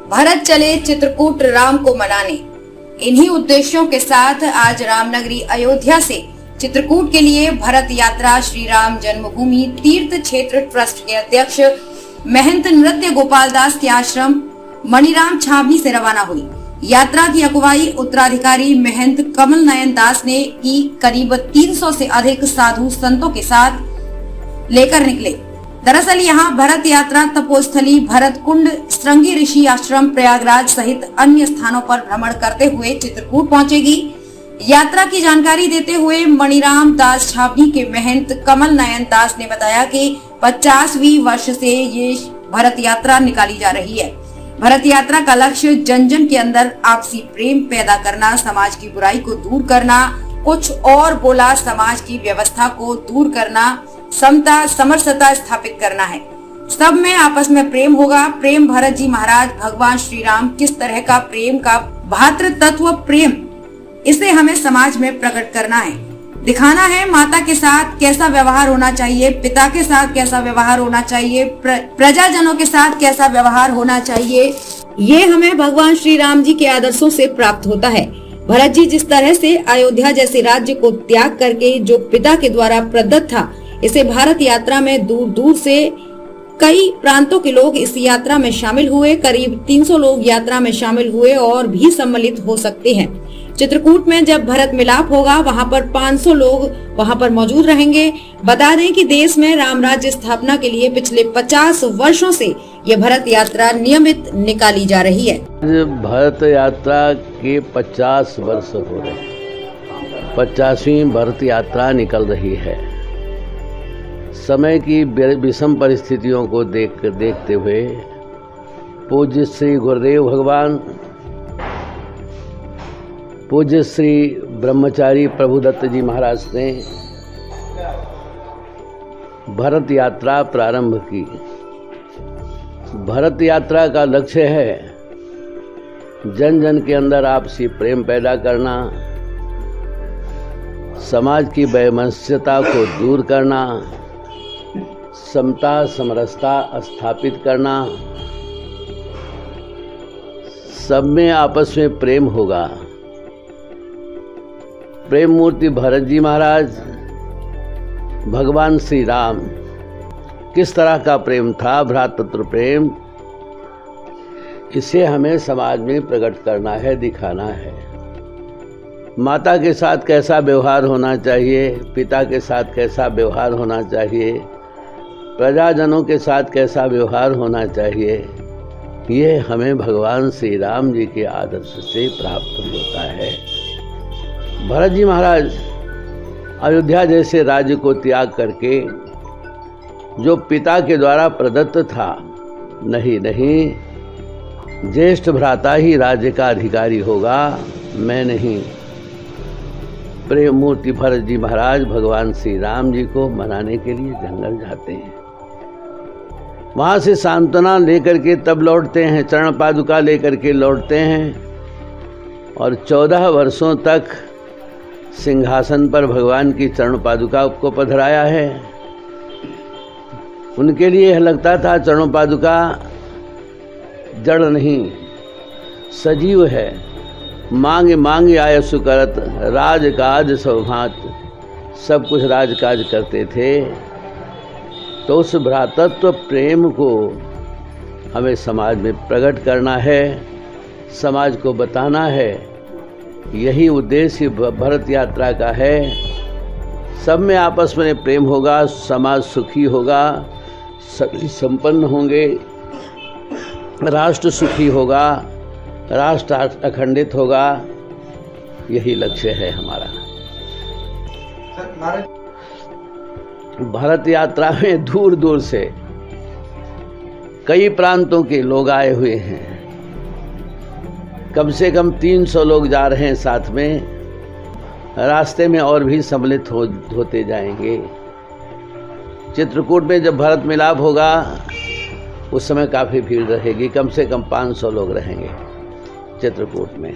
भरत चले चित्रकूट राम को मनाने। इन्हीं उद्देश्यों के साथ आज रामनगरी अयोध्या से चित्रकूट के लिए भरत यात्रा श्री राम जन्मभूमि तीर्थ क्षेत्र ट्रस्ट के अध्यक्ष महंत नृत्य गोपाल दास के आश्रम मणिराम छावनी से रवाना हुई। यात्रा की अगुवाई उत्तराधिकारी महंत कमल नयन दास ने की। करीब 300 से अधिक साधु संतों के साथ लेकर निकले। दरअसल यहाँ भरत यात्रा तपोस्थली भरत कुंड, श्रृंगी ऋषि आश्रम, प्रयागराज सहित अन्य स्थानों पर भ्रमण करते हुए चित्रकूट पहुंचेगी। यात्रा की जानकारी देते हुए मणिराम दास छावनी के महंत कमल नयन दास ने बताया कि 50वीं वर्ष से ये भरत यात्रा निकाली जा रही है। भरत यात्रा का लक्ष्य जन जन के अंदर आपसी प्रेम पैदा करना, समाज की बुराई को दूर करना, कुछ और बोला समाज की व्यवस्था को दूर करना, समता समरसता स्थापित करना है। सब में आपस में प्रेम होगा। प्रेम भरत जी महाराज भगवान श्री राम किस तरह का प्रेम का भातृ तत्व प्रेम, इसे हमें समाज में प्रकट करना है, दिखाना है। माता के साथ कैसा व्यवहार होना चाहिए, पिता के साथ कैसा व्यवहार होना चाहिए, प्रजाजनों के साथ कैसा व्यवहार होना चाहिए, ये हमें भगवान श्री राम जी के आदर्शों से प्राप्त होता है। भरत जी जिस तरह से अयोध्या जैसे राज्य को त्याग करके जो पिता के द्वारा प्रदत्त था, इसे भारत यात्रा में दूर दूर से कई प्रांतों के लोग इस यात्रा में शामिल हुए। करीब 300 लोग यात्रा में शामिल हुए और भी सम्मिलित हो सकते हैं। चित्रकूट में जब भरत मिलाप होगा, वहां पर 500 लोग वहां पर मौजूद रहेंगे। बता दें कि देश में राम राज्य स्थापना के लिए पिछले 50 वर्षों से ये भरत यात्रा नियमित निकाली जा रही है। भरत यात्रा के 50 वर्ष हो रहे, 50वीं भरत यात्रा निकल रही है। समय की विषम परिस्थितियों को देखते हुए पूज्य श्री गुरुदेव भगवान, पूज्य श्री ब्रह्मचारी प्रभुदत्त जी महाराज ने भरत यात्रा प्रारंभ की। भरत यात्रा का लक्ष्य है जन जन के अंदर आपसी प्रेम पैदा करना, समाज की वैमनस्यता को दूर करना, समता समरसता स्थापित करना, सब में आपस में प्रेम होगा। प्रेम मूर्ति भरत जी महाराज, भगवान श्री राम किस तरह का प्रेम था, भ्रातृत्व प्रेम, इसे हमें समाज में प्रकट करना है, दिखाना है। माता के साथ कैसा व्यवहार होना चाहिए, पिता के साथ कैसा व्यवहार होना चाहिए, प्रजाजनों के साथ कैसा व्यवहार होना चाहिए, ये हमें भगवान श्री राम जी के आदर्श से प्राप्त होता है। भरत जी महाराज अयोध्या जैसे राज्य को त्याग करके जो पिता के द्वारा प्रदत्त था, नहीं, ज्येष्ठ भ्राता ही राज्य का अधिकारी होगा, मैं नहीं। प्रेम मूर्ति भरत जी महाराज भगवान श्री राम जी को मनाने के लिए जंगल जाते हैं। वहाँ से सांत्वना लेकर के तब लौटते हैं, चरण पादुका लेकर के लौटते हैं और 14 वर्षों तक सिंहासन पर भगवान की चरण पादुका को पधराया है। उनके लिए यह लगता था चरण पादुका जड़ नहीं, सजीव है। मांगे मांगे आयसु करत, राजकाज सौभात, सब कुछ राजकाज करते थे। तो उस भ्रातृत्व प्रेम को हमें समाज में प्रकट करना है, समाज को बताना है। यही उद्देश्य भरत यात्रा का है। सब में आपस में प्रेम होगा, समाज सुखी होगा, सभी संपन्न होंगे, राष्ट्र सुखी होगा, राष्ट्र अखंडित होगा। यही लक्ष्य है हमारा। भरत यात्रा में दूर दूर से कई प्रांतों के लोग आए हुए हैं। कम से कम 300 लोग जा रहे हैं साथ में। रास्ते में और भी सम्मिलित होते जाएंगे। चित्रकूट में जब भरत मिलाप होगा उस समय काफ़ी भीड़ रहेगी। कम से कम 500 लोग रहेंगे चित्रकूट में।